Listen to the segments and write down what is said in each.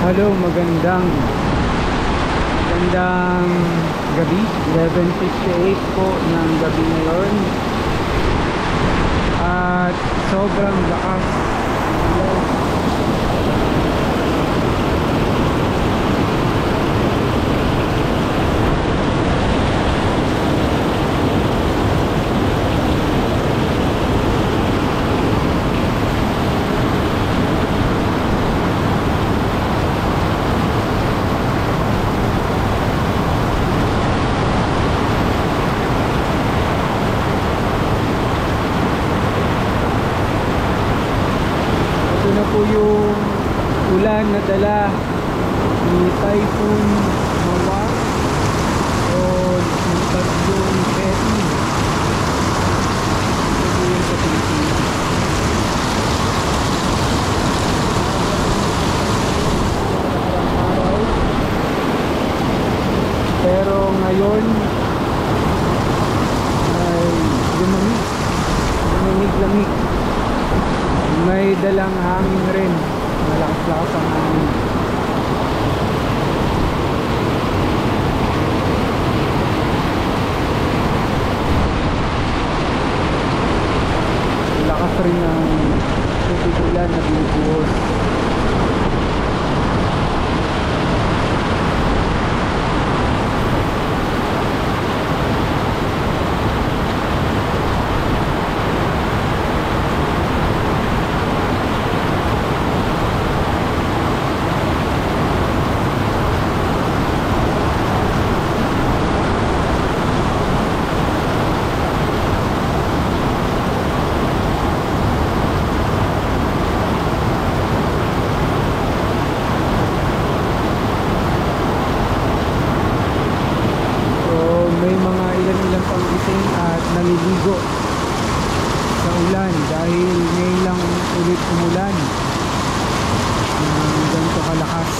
Hello, magandang gabi. 11:58 po ng gabi ngayon. At sobrang lakas. Po yung ulan na dala ni Typhoon Mawar o yung tatlong Betty. Ito po yung sa Pilipinas. Pero ngayon ay lamig. May dalang hangin rin. Malakas-lakas ang hangin. Lakas rin ang tubig ulan na binubuhos. Naliligo sa ulan dahil ngayon lang ulit umulan ng ganito kalakas.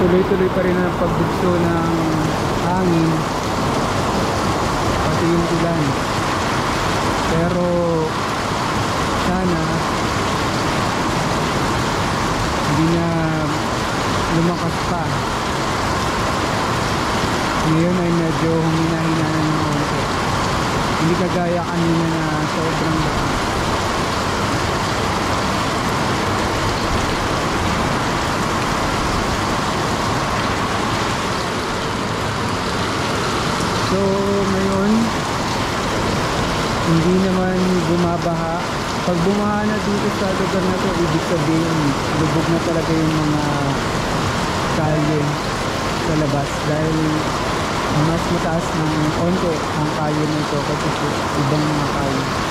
Tuloy-tuloy pa rin ang pagbugso ng hangin pati yung ulan, pero sana hindi na lumakas pa. Ngayon ay medyo humina-hina na ng konti, hindi kagaya kanina na sobrang lakas. So ngayon hindi naman bumabaha. Pag bumaha na dito sa lugar na to, ibig sabihin lubog na talaga yung mga kalye sa labas dahil mas mataas ng onte ang kalye nito kasi sa ibang mga kalye.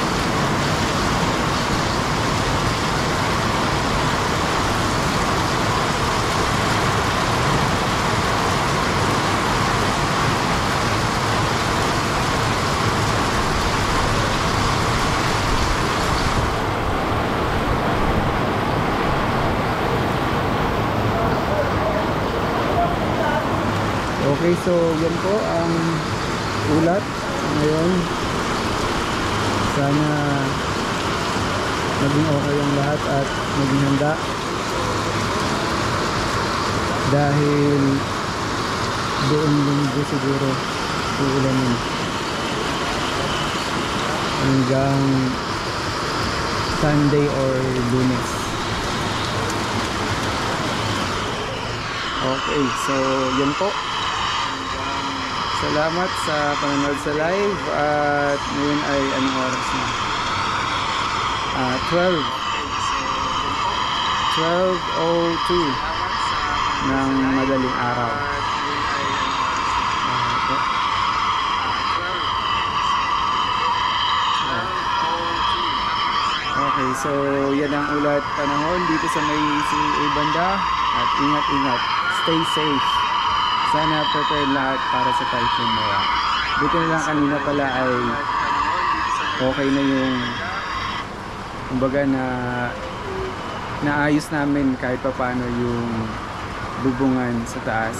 Okay, so yan po ang ulat ngayon. Sana maging okay ang lahat at maging handa dahil doon linggo siguro uulanin hanggang Sunday or Lunes. Okay, so yan po. Salamat sa panonood sa live at ngayon ay anong oras na? 12:02. ng madaling araw. Okay, so yan ang ulat panahon dito sa may CA banda at ingat-ingat, stay safe. Sana prepared lahat para sa Typhoon Mara. Buti na lang kanina pala ay okay na yung kumbaga na naayos namin kahit pa paano yung bubungan sa taas.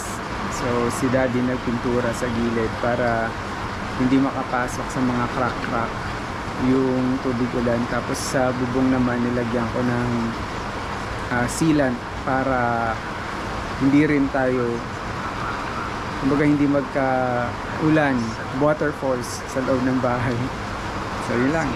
So si Daddy nagpintura sa gilid para hindi makapasok sa mga crack-crack yung tubig ulan. Tapos sa bubong naman nilagyan ko ng sealant para hindi rin tayo kumbaga hindi magka-ulan, water force sa loob ng bahay. So yun lang.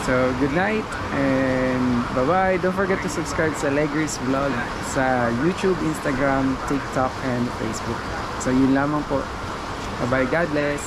So good night and bye-bye. Don't forget to subscribe sa Leggers Vlog sa YouTube, Instagram, TikTok, and Facebook. So yun lamang po. Bye-bye. God bless.